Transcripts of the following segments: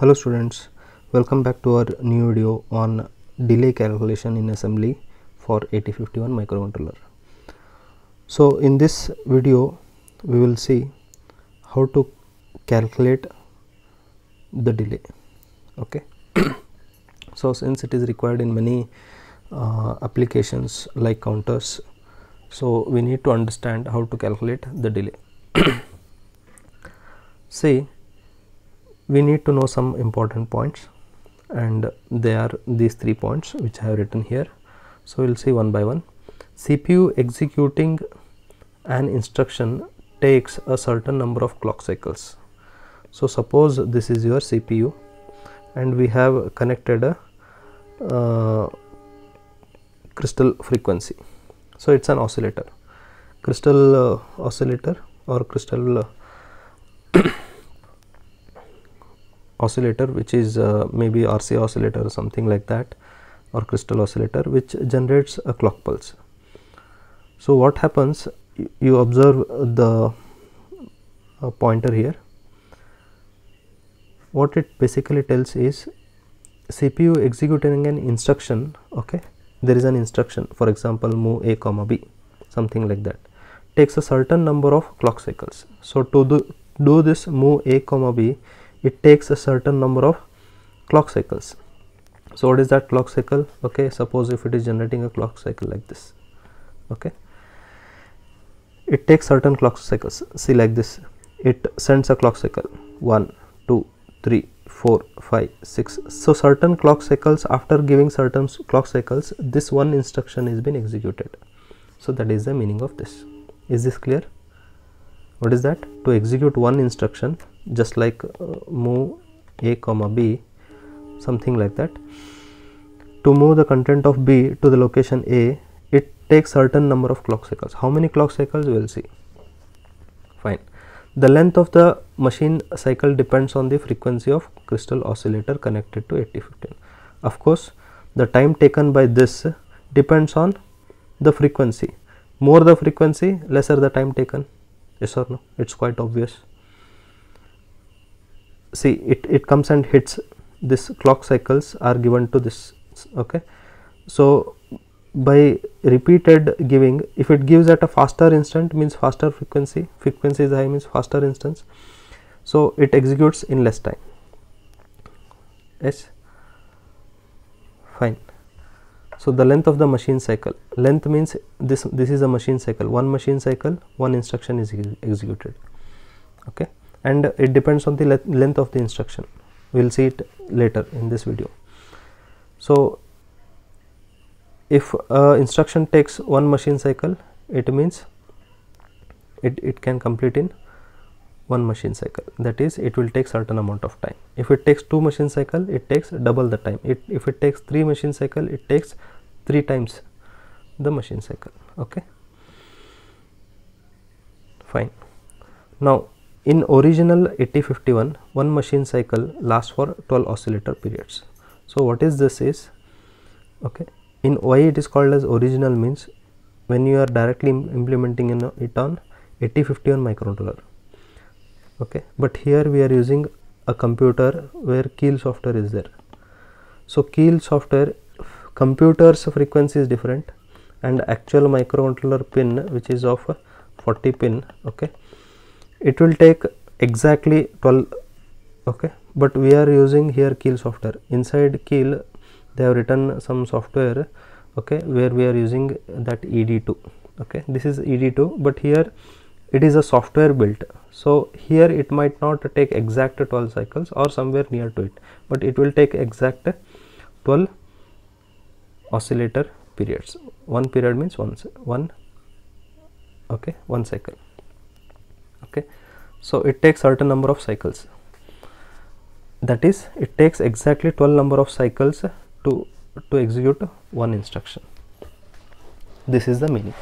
Hello students, welcome back to our new video on delay calculation in assembly for 8051 microcontroller. So in this video we will see how to calculate the delay. Okay. So since it is required in many applications like counters, so we need to understand how to calculate the delay. See, we need to know some important points, and they are these 3 points which I have written here. So we will see one by one. CPU executing an instruction takes a certain number of clock cycles. So suppose this is your CPU and we have connected a crystal frequency. So it's an oscillator, crystal oscillator or crystal oscillator, which is maybe RC oscillator or something like that, or crystal oscillator, which generates a clock pulse. So what happens, you observe the pointer here. What it basically tells is CPU executing an instruction. Okay, there is an instruction, for example move A comma B, something like that, takes a certain number of clock cycles. So to do this move A comma B, it takes a certain number of clock cycles. So what is that clock cycle? Okay, suppose if it is generating a clock cycle like this, okay, it takes certain clock cycles. See, like this, it sends a clock cycle 1 2 3 4 5 6. So certain clock cycles, after giving certain clock cycles, this one instruction is been executed. So that is the meaning of this. Is this clear? What is that? To execute one instruction, just like move A comma B, something like that, to move the content of B to the location A, it takes certain number of clock cycles. How many clock cycles we will see. Fine. The length of the machine cycle depends on the frequency of crystal oscillator connected to 8051. Of course, the time taken by this depends on the frequency. More the frequency, lesser the time taken. Yes or no? It's quite obvious. See, it comes and hits this, clock cycles are given to this. Okay, so by repeated giving, if it gives at a faster instant, means faster frequency, frequency is high means faster instance, so it executes in less time. Yes, fine. So the length of the machine cycle, length means this is a machine cycle, one machine cycle, one instruction is executed. Okay, and it depends on the length of the instruction. We will see it later in this video. So if instruction takes one machine cycle, it means it can complete in one machine cycle, that is it will take certain amount of time. If it takes 2 machine cycle, it takes double the time. If it takes 3 machine cycle, it takes 3 times the machine cycle. Okay, fine. Now in original 8051, one machine cycle lasts for 12 oscillator periods. So what is this is, okay, in why it is called as original means when you are directly implementing it on 8051 microcontroller. Okay, but here we are using a computer where Keil software is there. So Keil software, computer's frequency is different, and actual microcontroller pin, which is of 40 pin, okay, it will take exactly 12. Okay, but we are using here Keil software. Inside Keil they have written some software, okay, where we are using that ED2. Okay, this is ED2, but here it is a software built. So here it might not take exact 12 cycles or somewhere near to it, but it will take exact 12 oscillator periods. One period means one okay, one cycle. Okay, so it takes certain number of cycles, that is it takes exactly 12 number of cycles to execute one instruction. This is the meaning.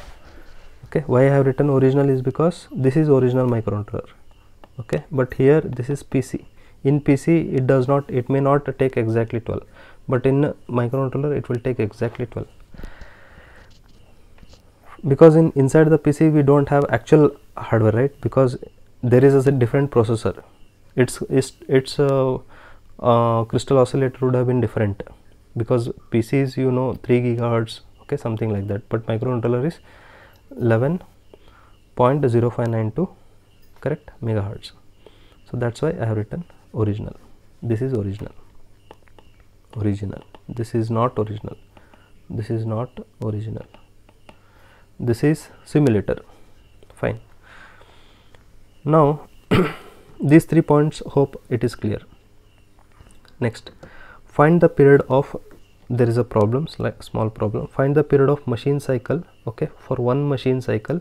Okay, why I have written original is because this is original microcontroller. Okay, but here this is PC. In PC it does not, it may not take exactly 12, but in microcontroller it will take exactly 12. because inside the PC we don't have actual hardware, right? Because there is a different processor. Its crystal oscillator would have been different, because PC is 3 gigahertz, okay, something like that, but microcontroller is 11.0592 correct megahertz. So that's why I have written original. This is original. This is not original. This is not original. This is simulator. Fine. Now these 3 points, hope it is clear. Next, find the period of, there is a problem, like small problem, find the period of machine cycle, okay, for one machine cycle,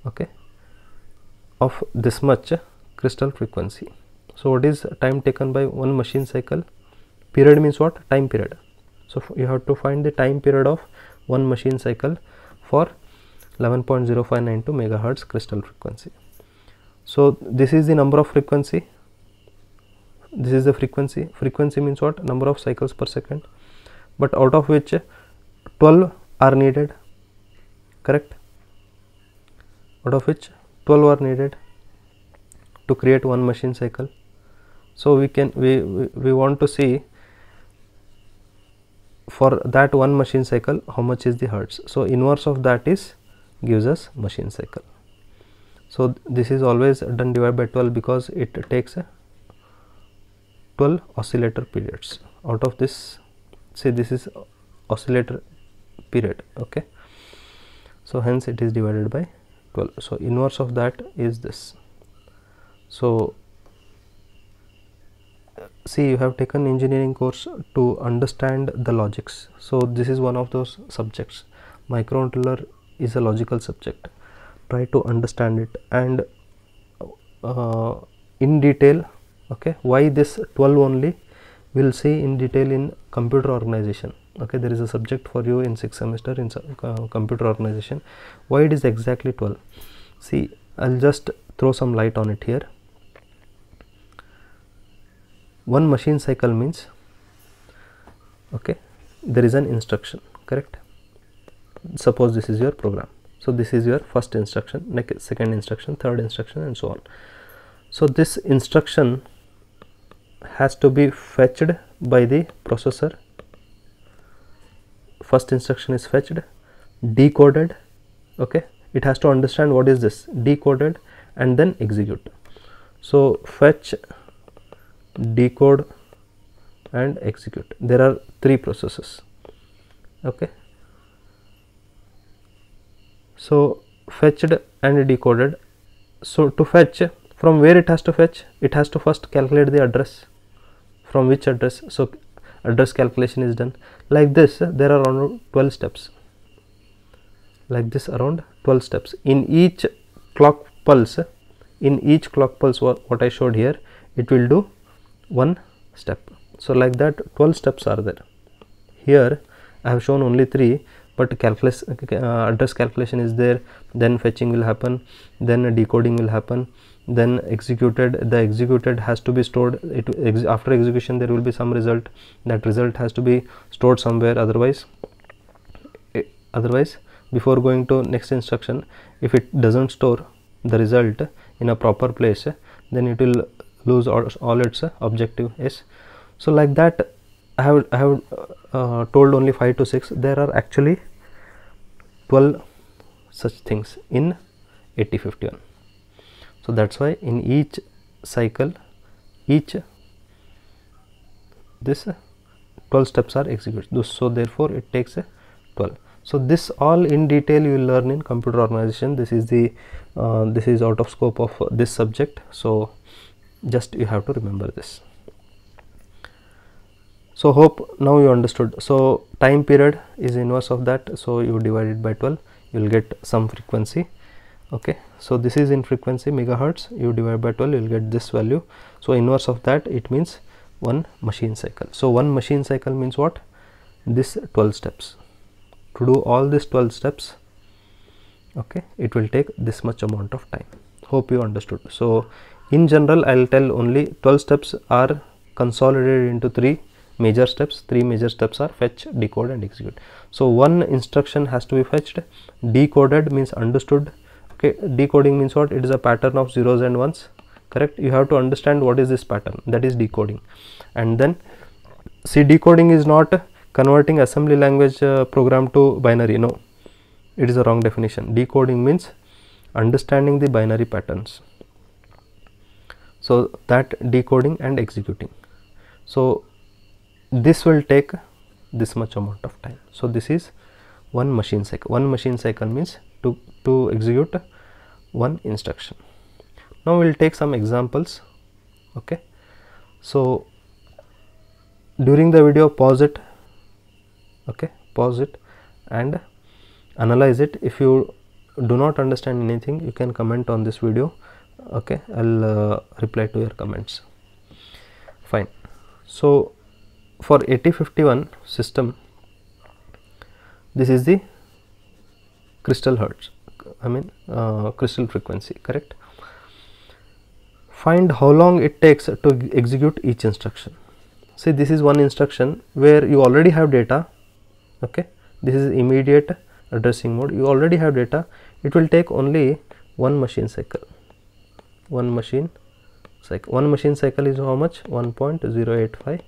okay, of this much crystal frequency. So what is time taken by one machine cycle? Period means what? Time period. So you have to find the time period of one machine cycle for 11.0592 megahertz crystal frequency. So this is the number of frequency, this is the frequency. Frequency means what? Number of cycles per second, but out of which 12 are needed, correct? Out of which 12 are needed to create one machine cycle. So we want to see for that one machine cycle how much is the hertz. So inverse of that is gives us machine cycle. So this is always done divided by 12, because it takes 12 oscillator periods. Out of this, say this is oscillator period, okay, so hence it is divided by 12. So inverse of that is this. So see, you have taken engineering course to understand the logics. So this is one of those subjects. Microcontroller is a logical subject. Try to understand it, and in detail, okay, why this 12 only, we will see in detail in computer organization. Okay, there is a subject for you in 6th semester in computer organization, why it is exactly 12. See, I'll just throw some light on it here. One machine cycle means, okay, there is an instruction, correct? Suppose this is your program. So this is your first instruction, next second instruction, third instruction, and so on. So this instruction has to be fetched by the processor. First instruction is fetched, decoded, okay, it has to understand what is this, decoded, and then execute. So fetch, decode, and execute. There are 3 processes, okay. So fetched and decoded. So to fetch, from where it has to fetch? It has to first calculate the address. From which address? So address calculation is done. Like this, there are around 12 steps. Like this, around 12 steps. In each clock pulse, what I showed here, it will do one step. So like that, 12 steps are there. Here I have shown only 3, but address calculation is there, then fetching will happen, then decoding will happen, then executed. The executed has to be stored. After execution there will be some result. That result has to be stored somewhere. Otherwise before going to next instruction, if it doesn't store the result in a proper place, then it will lose all its objectives. So like that, I have told only 5 to 6. There are actually 12 such things in 8051. So that's why in each cycle, this 12 steps are executed. So therefore it takes 12. So this all in detail you will learn in computer organization. This is the this is out of scope of this subject. So just you have to remember this. So hope now you understood. So time period is inverse of that. So you divide it by 12, you will get some frequency. Okay, so this is in frequency megahertz. You divide by 12, you will get this value. So inverse of that, it means one machine cycle. So one machine cycle means what? This 12 steps. To do all these 12 steps, okay, it will take this much amount of time. Hope you understood. So in general, I will tell only 12 steps are consolidated into 3 major steps. 3 major steps are fetch, decode, and execute. So one instruction has to be fetched. Decoded means understood. Okay, decoding means what? It is a pattern of zeros and ones, correct? You have to understand what is this pattern, that is decoding. And then see, decoding is not converting assembly language program to binary. No, it is a wrong definition. Decoding means understanding the binary patterns. So that decoding and executing. So this will take this much amount of time. So this is one machine cycle. One machine cycle means to execute one instruction. Now we will take some examples. Okay, so during the video pause it, okay, pause it and analyze it. If you do not understand anything, you can comment on this video. Okay, I'll reply to your comments. Fine. So for 8051 system, this is the crystal hertz, crystal frequency, correct? Find how long it takes to execute each instruction. See, this is one instruction where you already have data. Okay, this is immediate addressing mode. You already have data. It will take only one machine cycle. One machine cycle is how much? 1.085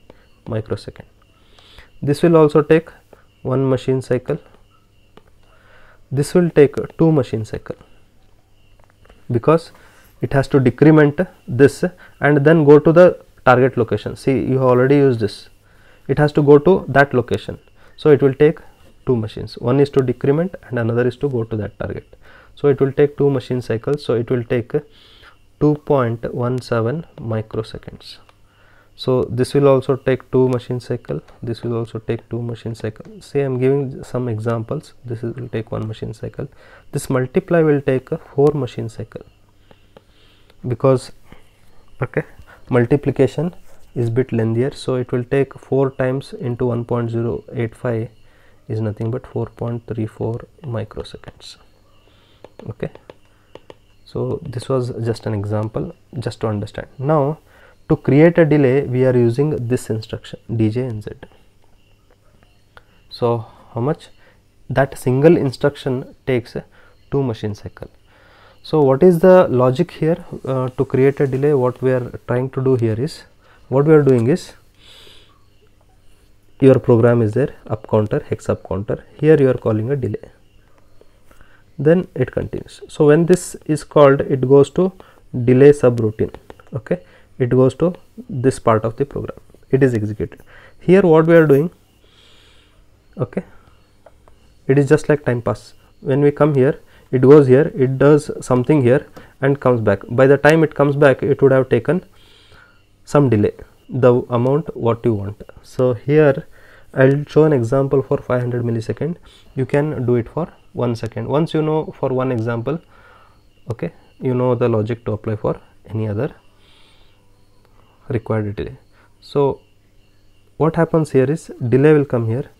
microsecond. This will also take one machine cycle. This will take two machine cycle, because it has to decrement this and then go to the target location. See, you have already used this. It has to go to that location. So it will take two machines. One is to decrement and another is to go to that target. So it will take two machine cycles. So it will take 2.17 microseconds. So this will also take two machine cycle. This will also take two machine cycle. See, I am giving some examples. This will take one machine cycle. This multiply will take a 4 machine cycle, because okay, multiplication is bit lengthier. So it will take 4 times into 1.085 is nothing but 4.34 microseconds. Okay, so this was just an example, just to understand. Now to create a delay, we are using this instruction DJNZ. So how much? That single instruction takes 2 machine cycle. So what is the logic here? To create a delay, what we are trying to do here is, what we are doing is, your program is there, up counter, hex up counter, here you are calling a delay, then it continues. So when this is called, it goes to delay subroutine. Okay, it goes to this part of the program, it is executed. Here what we are doing, okay, it is just like time pass. When we come here, it goes here, it does something here and comes back. By the time it comes back, it would have taken some delay, the amount what you want. So here I will show an example for 500 millisecond. You can do it for 1 second. Once you know for one example, okay, you know the logic to apply for any other required delay. So what happens here is, delay will come here.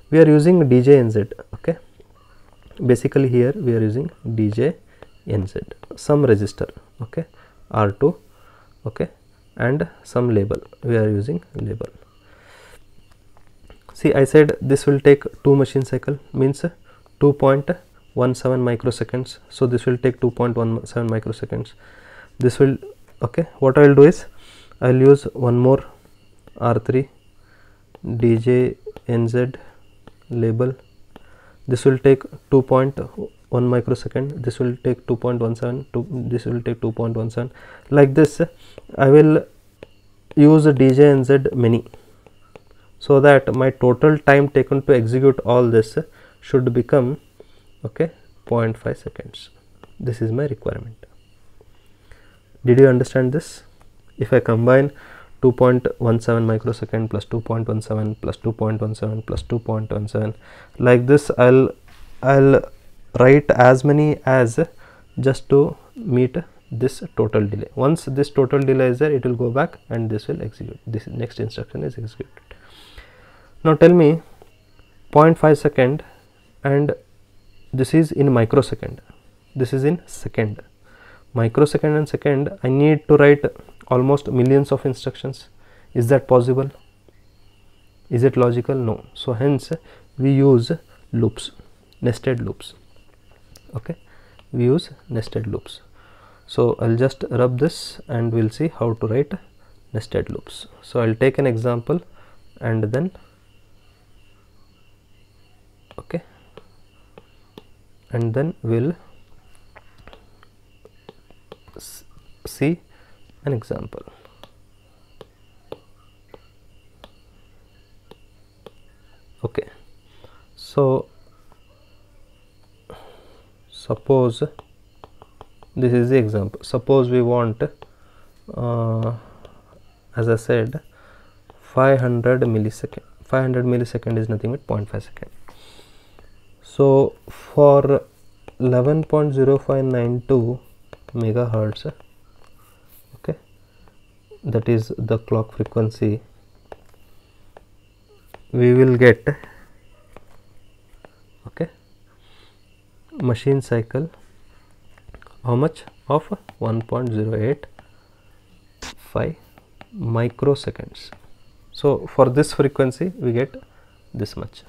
We are using DJNZ. Okay, basically here we are using DJNZ, some register, okay, R2, okay, and some label, we are using label. See, I said this will take 2 machine cycle, means 2.17 microseconds. So this will take 2.17 microseconds. This will, okay, what I will do is, I will use one more R3 DJNZ label. This will take 2.1 microsecond, this will take 2.17, this will take 2.17. like this. I will use DJNZ many, so that my total time taken to execute all this should become, okay, 0.5 seconds. This is my requirement. Did you understand this? If I combine 2.17 microsecond plus 2.17 plus 2.17 plus 2.17, like this, I'll write as many as just to meet this total delay. Once this total delay is there, it will go back and this will execute. This next instruction is executed. Now tell me, 0.5 second, and this is in microsecond, this is in second. Microsecond and second, I need to write almost millions of instructions. Is that possible? Is it logical? No. So hence we use loops, nested loops. Okay, we use nested loops. So I'll just rub this and we'll see how to write nested loops. So I'll take an example and then okay, and then we'll see an example. Okay, so suppose this is the example. Suppose we want as I said 500 millisecond. 500 millisecond is nothing but 0.5 second. So for 11.0592 megahertz, okay, that is the clock frequency, we will get okay machine cycle how much of 1.085 microseconds. So for this frequency we get this much.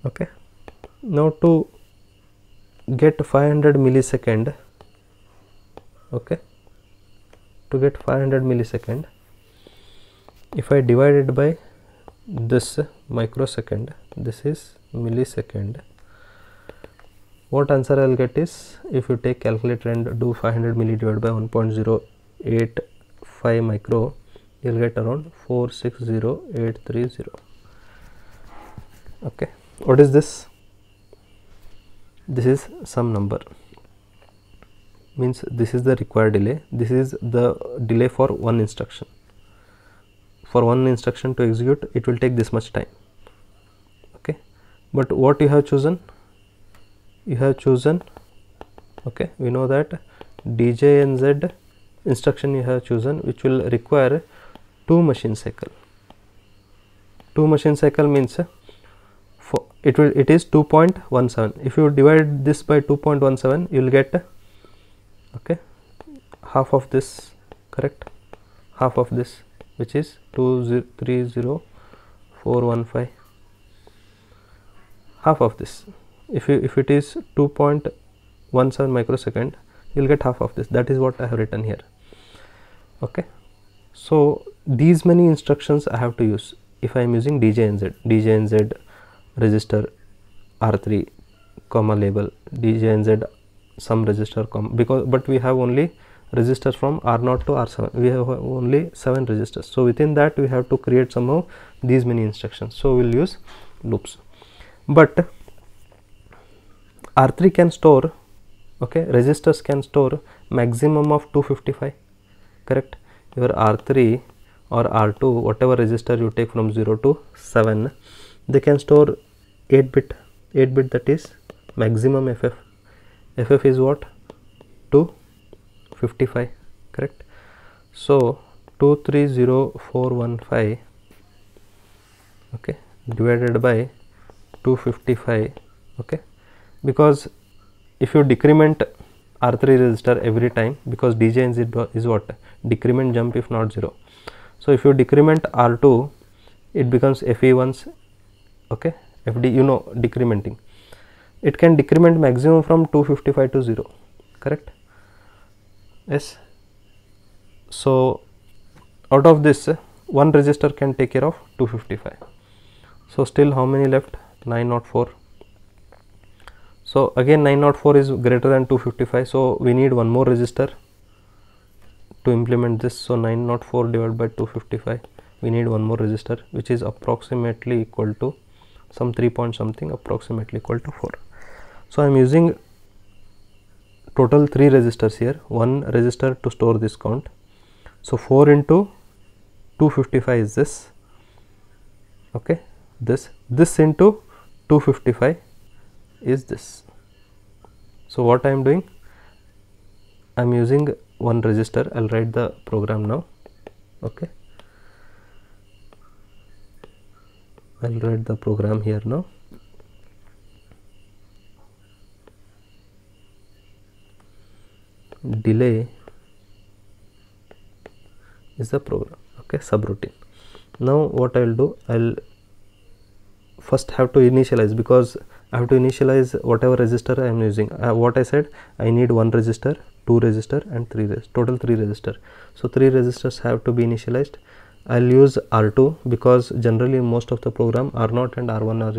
Okay, now to get 500 millisecond, okay, to get 500 millisecond, if I divide it by this microsecond, this is millisecond, what answer I'll get is, if you take calculator and do 500 milli divided by 1.085 micro, you'll get around 460830. Okay, what is this? This is some number, means this is the required delay. This is the delay for one instruction. For one instruction to execute, it will take this much time. Okay, but what you have chosen? You have chosen, okay, we know that DJNZ instruction you have chosen, which will require 2 machine cycle. 2 machine cycle means for it is 2.17. if you divide this by 2.17, you will get okay half of this, correct, half of this, which is 230415, half of this. If it is 2.17 microsecond, you will get half of this. That is what I have written here. Okay, so these many instructions I have to use if I am using DJNZ register R3 comma label, DJNZ some register comma, because but we have only registers from R0 to R7. We have only 7 registers. So within that we have to create somehow these many instructions. So we'll use loops. But R3 can store, okay, registers can store maximum of 255, correct. Your R3 or R2, whatever register you take from 0 to 7, they can store 8 bit, that is maximum FF. FF is what? 255, correct. So 230415, okay, divided by 255, okay, because if you decrement R3 register every time, because DJNZ is what? Decrement jump if not 0. So if you decrement R2, it becomes FE once, okay, FD, you know, decrementing. It can decrement maximum from 255 to 0, correct. Yes. So out of this, one register can take care of 255. So still how many left? 904. So again 904 is greater than 255, so we need one more register to implement this. So 904 divided by 255, we need one more register, which is approximately equal to some 3 point something, approximately equal to 4. So I am using total 3 registers here, one register to store this count. So 4 into 255 is this, okay, this into 255 is this. So what I am doing, I am using one register. I'll write the program now, okay, I'll write the program here now. Delay is the program, okay, subroutine. Now what I will do, I'll first have to initialize, because I have to initialize whatever register I am using. What I said, I need one register 2 resistor and 3 total 3 resistor. So 3 resistors have to be initialized. I'll use R2 because generally most of the program R0 and R1 are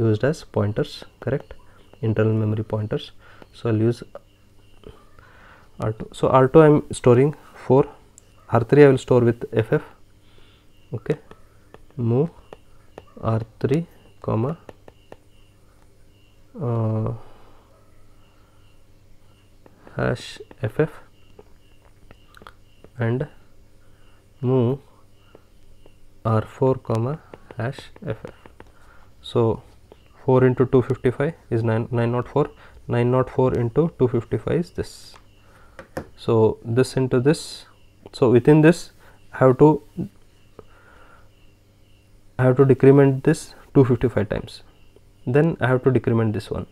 used as pointers, correct, internal memory pointers. So I'll use R2. So R2 I am storing 4, R3 I will store with FF, okay, move R3 comma hash FF and move R4 comma hash FF. So 4 into 255 is 904, 904 into 255 is this. So this into this, so within this I have to decrement this 255 times, then I have to decrement this one.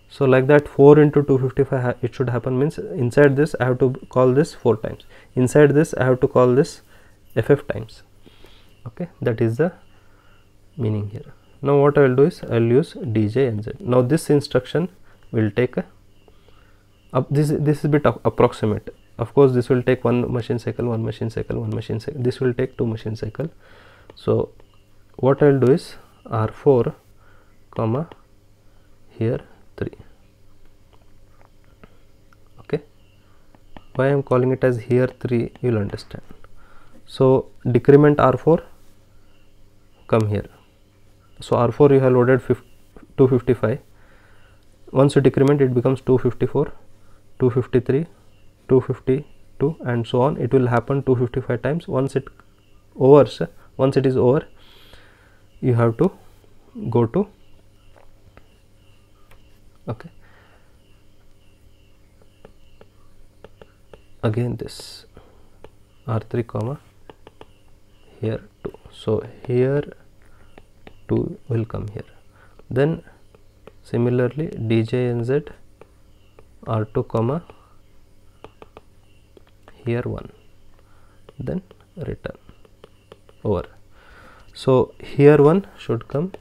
So like that 4 into 255 it should happen, means inside this I have to call this 4 times, inside this I have to call this FF times, okay, that is the meaning here. Now what I will do is I will use DJNZ. Now this instruction will take this is a bit approximate, of course this will take 1 machine cycle, 1 machine cycle, 1 machine cycle, this will take 2 machine cycle. So what I will do is R4 comma here 3, okay. Why I am calling it as here 3 you will understand. So decrement R4, come here. So R4 you have loaded 255, once you decrement it becomes 254, 253, 252 and so on. It will happen 255 times. Once it is over, you have to go to, okay, again this R3 comma here 2. So here 2 will come here, then similarly DJNZ R2 comma here 1, then return over. So here 1 should come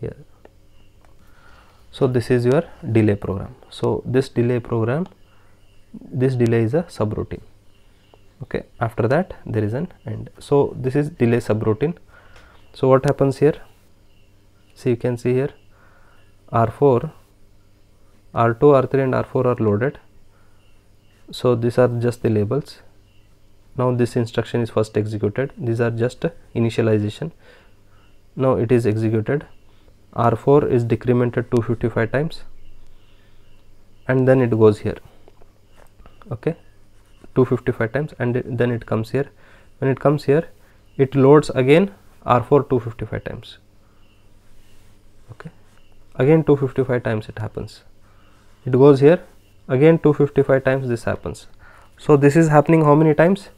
here. So this is your delay program. So this delay program, this delay is a subroutine, okay. After that there is an end. So this is delay subroutine. So what happens here, see, you can see here R4, R2, R3 and R4 are loaded. So these are just the labels. Now this instruction is first executed, these are just initialization. Now it is executed, R4 is decremented 255 times and then it goes here, okay, 255 times, and then it comes here. When it comes here it loads again R4 255 times, okay, again 255 times it happens. It goes here again 255 times this happens. So this is happening how many times,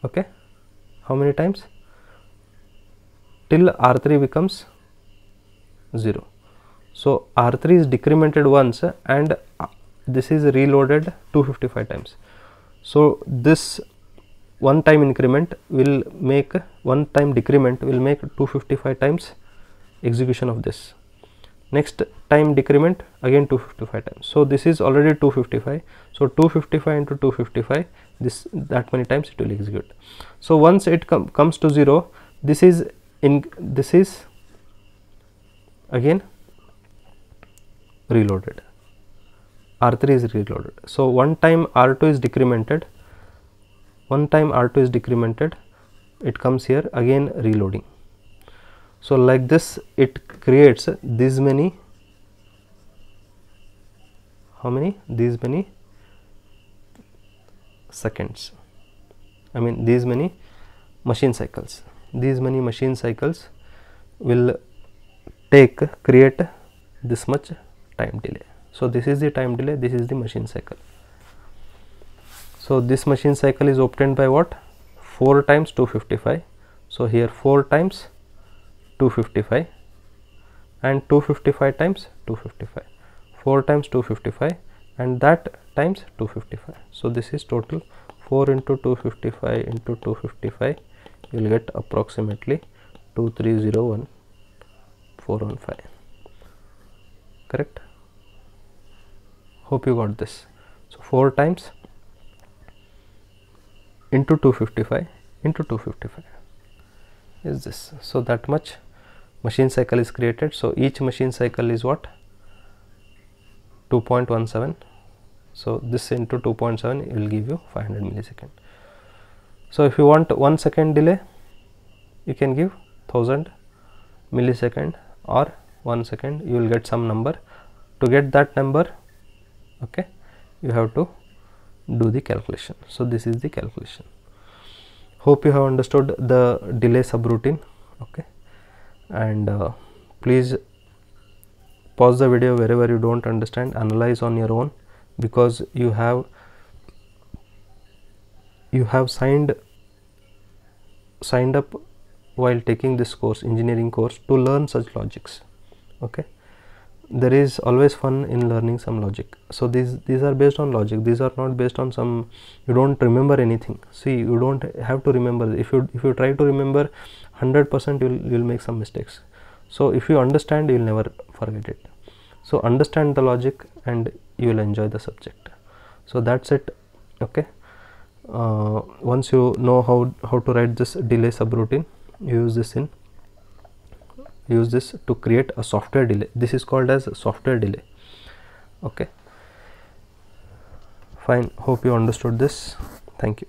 okay, how many times, till R3 becomes 0. So R3 is decremented once and this is reloaded 255 times. So this one time increment will make, one time decrement will make 255 times execution of this. Next time decrement again 255 times. So this is already 255. So 255 into 255, this that many times it will execute. So once it comes to 0, this is again reloaded. R3 is reloaded. So one time R2 is decremented, it comes here again reloading. So like this it creates these many, how many, these many seconds, I mean these many machine cycles. These many machine cycles will create this much time delay. So this is the time delay, this is the machine cycle. So this machine cycle is obtained by what, 4 times 255. So here 4 times 255 and 255 times 255, 4 times 255 and that times 255. So this is total 4 into 255 into 255, you will get approximately 2301415, correct. Hope you got this. So 4 times into 255 into 255 is this. So that much machine cycle is created. So each machine cycle is what? 2.17. So this into 2.7 will give you 500 millisecond. So if you want 1 second delay, you can give 1000 millisecond or 1 second. You will get some number. To get that number, okay, you have to do the calculation. So this is the calculation. Hope you have understood the delay subroutine. Okay, and please pause the video wherever you don't understand, analyze on your own, because you have signed up while taking this course, engineering course, to learn such logics. Okay, there is always fun in learning some logic. So these are based on logic. These are not based on some, you don't remember anything. See, you don't have to remember. If you try to remember 100%, you'll make some mistakes. So if you understand, you will never forget it. So understand the logic and you will enjoy the subject. So that's it. Okay, once you know how to write this delay subroutine, use this to create a software delay. This is called as software delay. Okay, fine. Hope you understood this. Thank you.